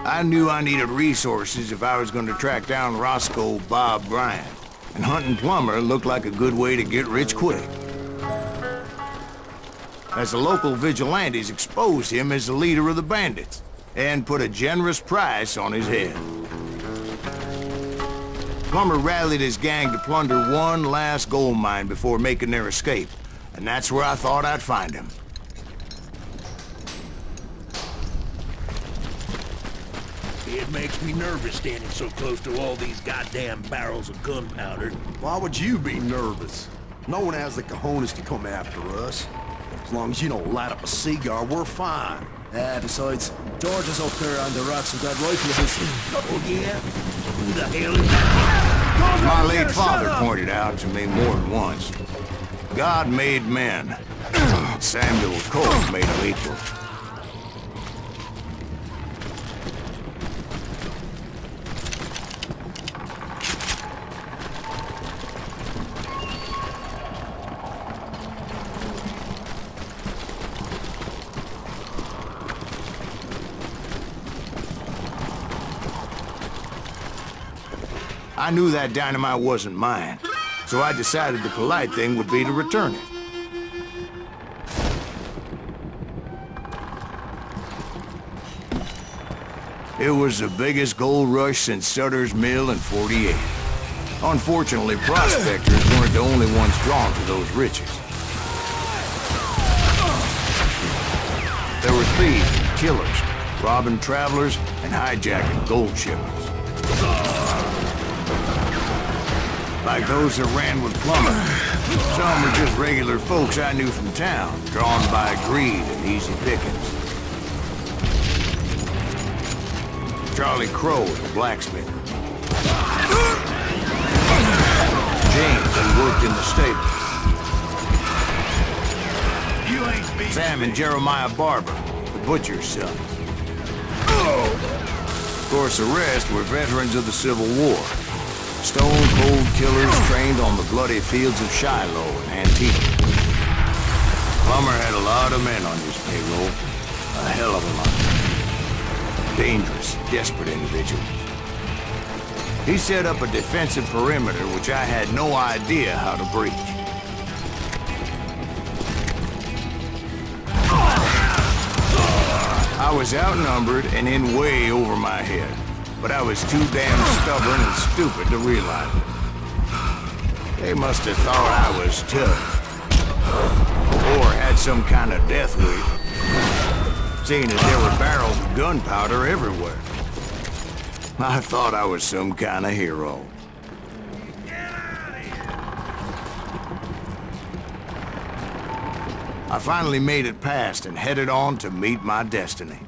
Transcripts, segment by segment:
I knew I needed resources if I was going to track down Roscoe Bob Bryant, and hunting Plumber looked like a good way to get rich quick. As the local vigilantes exposed him as the leader of the bandits, and put a generous price on his head. Plumber rallied his gang to plunder one last gold mine before making their escape, and that's where I thought I'd find him. It makes me nervous standing so close to all these goddamn barrels of gunpowder. Why would you be nervous? No one has the cojones to come after us. As long as you don't light up a cigar, we're fine. Besides, George is up there on the rocks with that rifle of his. Oh, yeah? Who the hell is that? My late father pointed out to me more than once. God made men. Samuel Colt made them equal. I knew that dynamite wasn't mine, so I decided the polite thing would be to return it. It was the biggest gold rush since Sutter's Mill in '48. Unfortunately, prospectors weren't the only ones drawn to those riches. There were thieves and killers, robbing travelers and hijacking gold shipments. Like those that ran with Plumber. Some were just regular folks I knew from town, drawn by greed and easy pickings. Charlie Crow, the blacksmith. James, who worked in the stable. Sam and Jeremiah Barber, the butcher's sons. Of course, the rest were veterans of the Civil War. Stone-cold killers trained on the bloody fields of Shiloh and Antietam. Plummer had a lot of men on his payroll. A hell of a lot. Dangerous, desperate individuals. He set up a defensive perimeter which I had no idea how to breach. I was outnumbered and in way over my head. But I was too damn stubborn and stupid to realize it. They must have thought I was tough. Or had some kind of death weight. Seeing as there were barrels of gunpowder everywhere. I thought I was some kind of hero. I finally made it past and headed on to meet my destiny.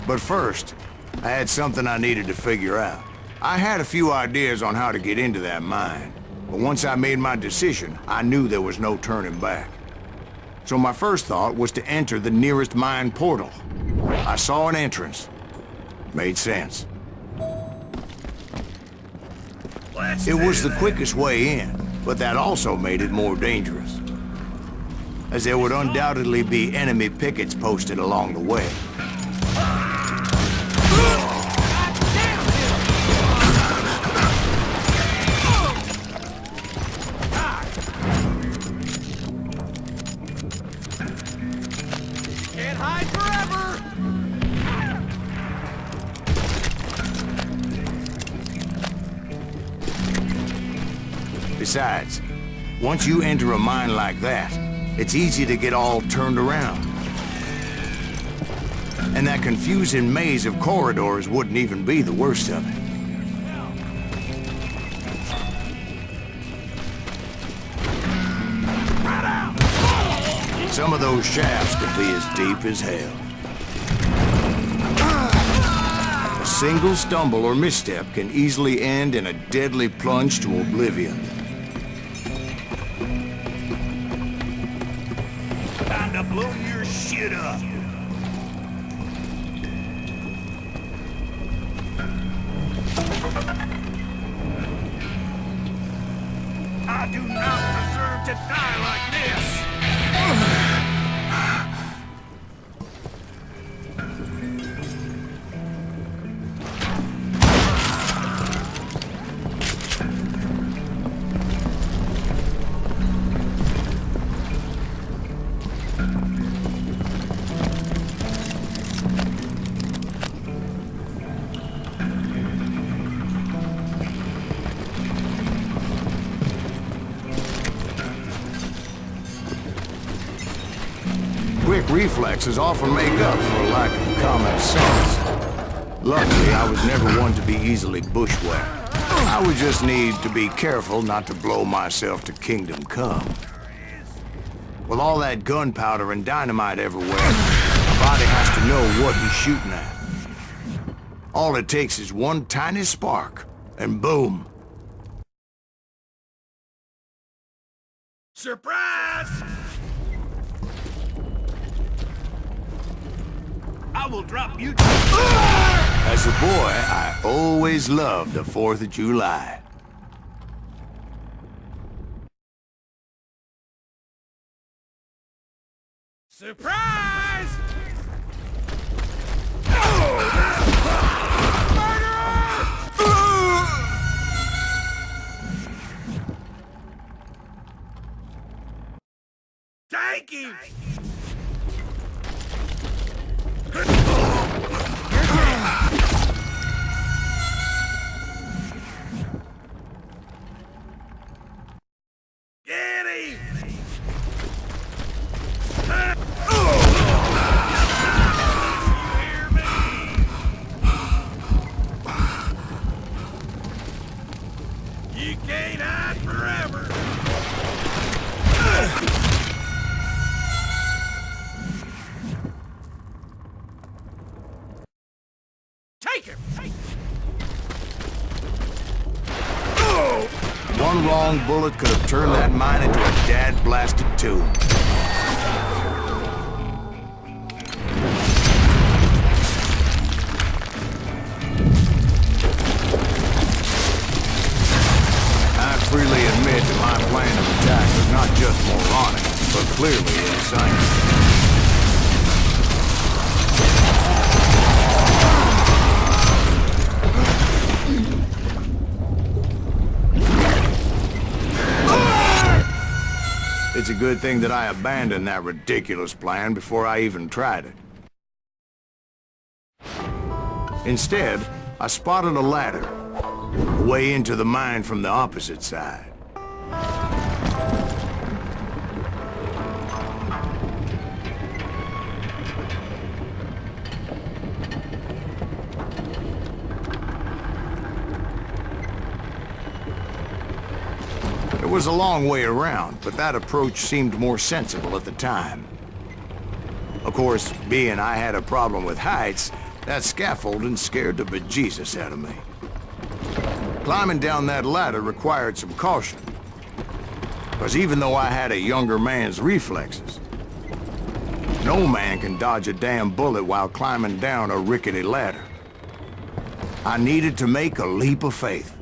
But first, I had something I needed to figure out. I had a few ideas on how to get into that mine, but once I made my decision, I knew there was no turning back. So my first thought was to enter the nearest mine portal. I saw an entrance. Made sense. It was the quickest way in, but that also made it more dangerous, as there would undoubtedly be enemy pickets posted along the way. Besides, once you enter a mine like that, it's easy to get all turned around. And that confusing maze of corridors wouldn't even be the worst of it. Some of those shafts could be as deep as hell. A single stumble or misstep can easily end in a deadly plunge to oblivion. Get up! I do not deserve to die like this! Quick reflexes often make up for a lack of common sense. Luckily, I was never one to be easily bushwhacked. I would just need to be careful not to blow myself to kingdom come. With all that gunpowder and dynamite everywhere, a body has to know what he's shooting at. All it takes is one tiny spark, and boom. Surprise! I will drop you. As a boy, I always loved the 4th of July. Surprise! Take him! Get him! You hear me? You can't hide forever. Take him! One wrong bullet could have turned that mine into a dad-blasted tomb. I freely admit that my plan of attack was not just moronic, but clearly insane. It's a good thing that I abandoned that ridiculous plan before I even tried it. Instead, I spotted a ladder, a way into the mine from the opposite side. It was a long way around, but that approach seemed more sensible at the time. Of course, being I had a problem with heights, that scaffolding scared the bejesus out of me. Climbing down that ladder required some caution, because even though I had a younger man's reflexes, no man can dodge a damn bullet while climbing down a rickety ladder. I needed to make a leap of faith.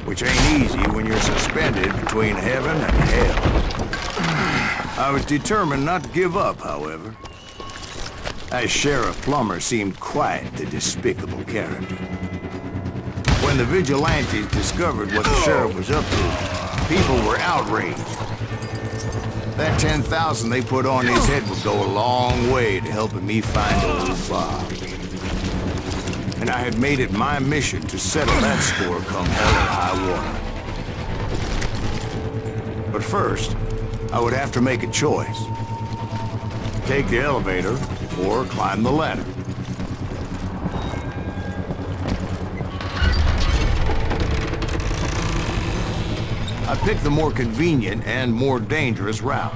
Which ain't easy when you're suspended between heaven and hell. I was determined not to give up, however. That Sheriff Plummer seemed quite the despicable character. When the vigilantes discovered what the sheriff was up to, people were outraged. That 10,000 they put on his head would go a long way to helping me find old Bob. And I had made it my mission to settle that score come hell or high water. But first, I would have to make a choice. Take the elevator or climb the ladder. I picked the more convenient and more dangerous route.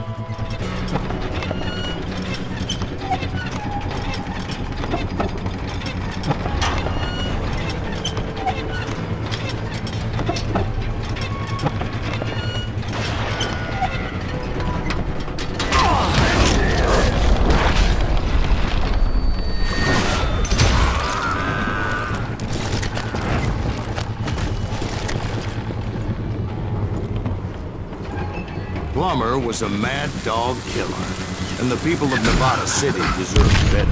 Plummer was a mad dog killer, and the people of Nevada City deserved better.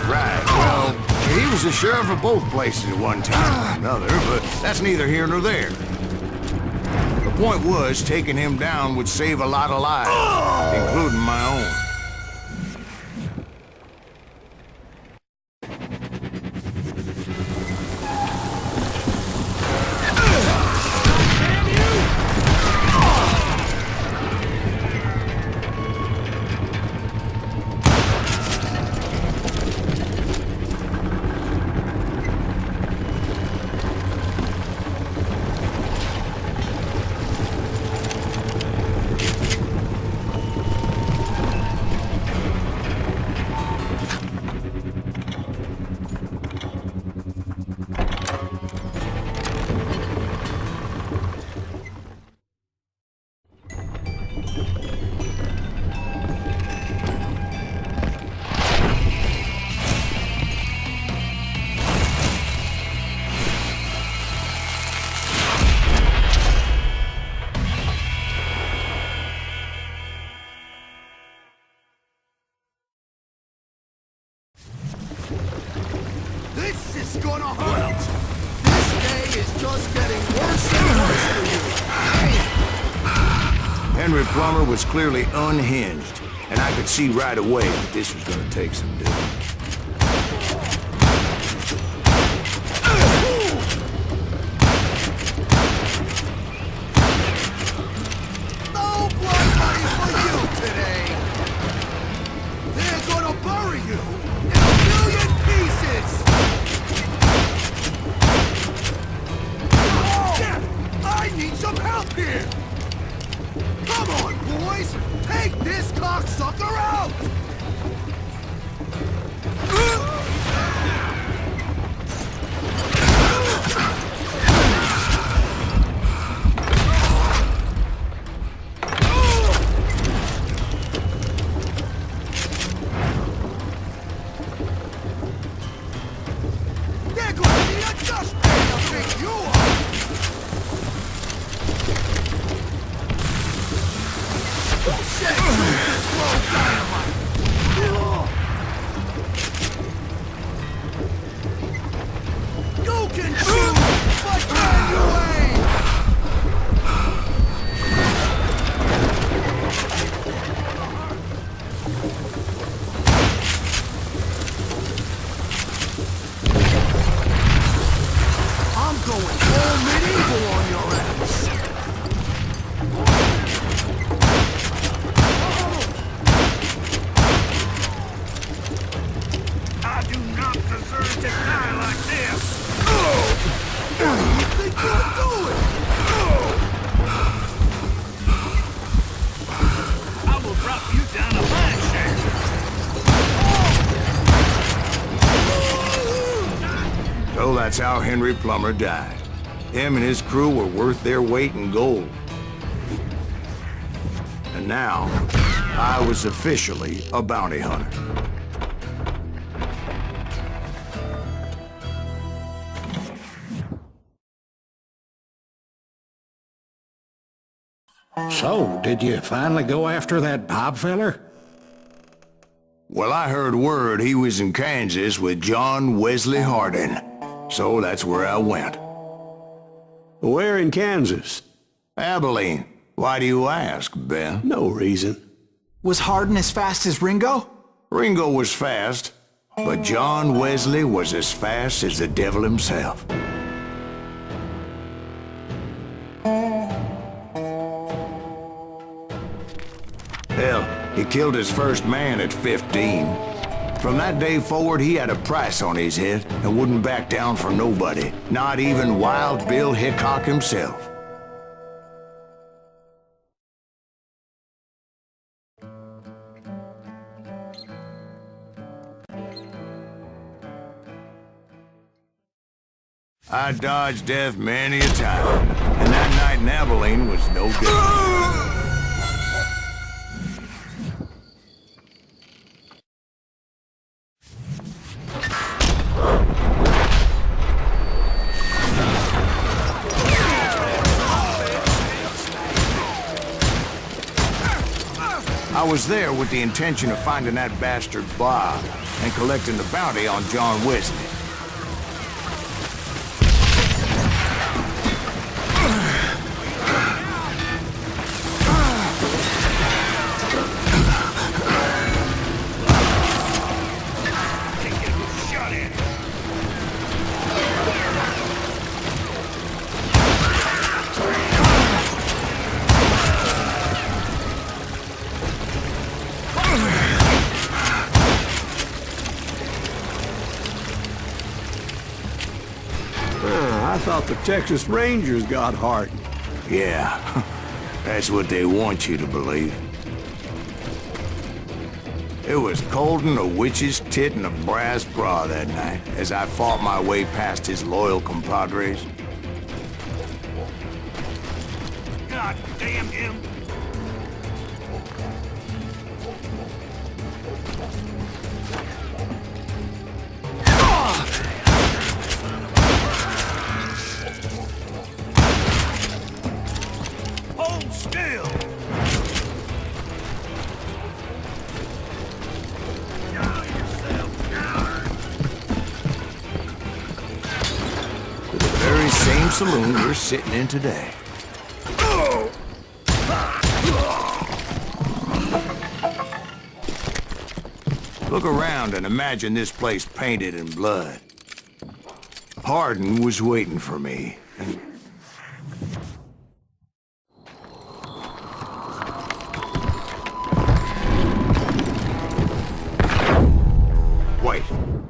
Right, well, he was the sheriff of both places at one time or another, but that's neither here nor there. The point was, taking him down would save a lot of lives, including my own. This is gonna hurt! This day is just getting worse and worse for you! Henry Plummer was clearly unhinged, and I could see right away that this was gonna take some doing. No blood money for you today! They're gonna bury you in a million pieces! I need some help here! Come on, boys! Take this cocksucker out! They're gonna need a dustpan to pick you up! Who said you could throw dynamite? You can shoot, but can you aim? I'm going full medieval on your ass. I do not deserve to die like this! What do you think you're doing? I will drop you down a mine shaft! So that's how Henry Plummer died. Him and his crew were worth their weight in gold. And now, I was officially a bounty hunter. So, did you finally go after that Bob feller? Well, I heard word he was in Kansas with John Wesley Hardin. So that's where I went. Where in Kansas? Abilene. Why do you ask, Ben? No reason. Was Hardin as fast as Ringo? Ringo was fast, but John Wesley was as fast as the devil himself. Hell, he killed his first man at 15. From that day forward, he had a price on his head and wouldn't back down for nobody, not even Wild Bill Hickok himself. I dodged death many a time, and that night in Abilene was no different. was there with the intention of finding that bastard Bob and collecting the bounty on John Wesley. I thought the Texas Rangers got hardened. Yeah, that's what they want you to believe. It was cold and a witch's tit and a brass bra that night as I fought my way past his loyal compadres. God damn him! Hold still! To the very same saloon we're sitting in today. Look around and imagine this place painted in blood. Hardin was waiting for me. And wait,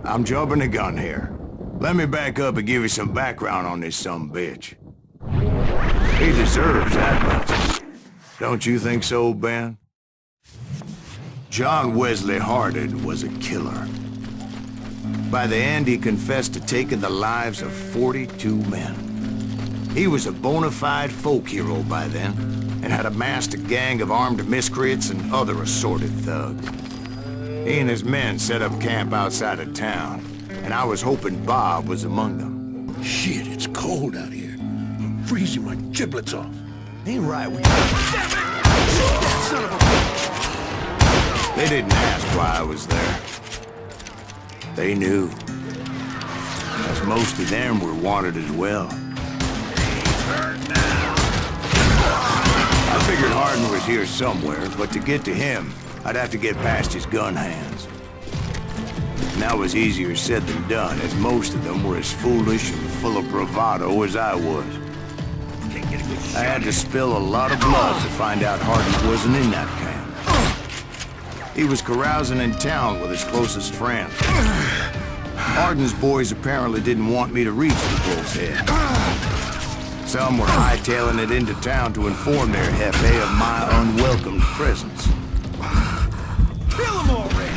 I'm jumping the gun here. Let me back up and give you some background on this sumbitch. He deserves that much. Don't you think so, Ben? John Wesley Hardin was a killer. By the end, he confessed to taking the lives of 42 men. He was a bona fide folk hero by then, and had amassed a gang of armed miscreants and other assorted thugs. He and his men set up camp outside of town, and I was hoping Bob was among them. Shit, it's cold out here. I'm freezing my giblets off. Ain't right with that son of a bitch. They didn't ask why I was there. They knew. As most of them were wanted as well. I figured Hardin was here somewhere, but to get to him, I'd have to get past his gun hands. And that was easier said than done, as most of them were as foolish and full of bravado as I was. I had to spill a lot of blood to find out Hardin wasn't in that camp. He was carousing in town with his closest friends. Hardin's boys apparently didn't want me to reach the bull's head. Some were hightailing it into town to inform their jefe of my unwelcome presence. Kill him already!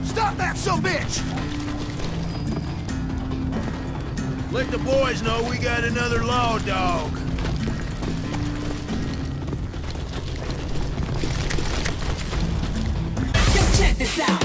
Stop that sumbitch! Let the boys know we got another law dog. Yo, check this out.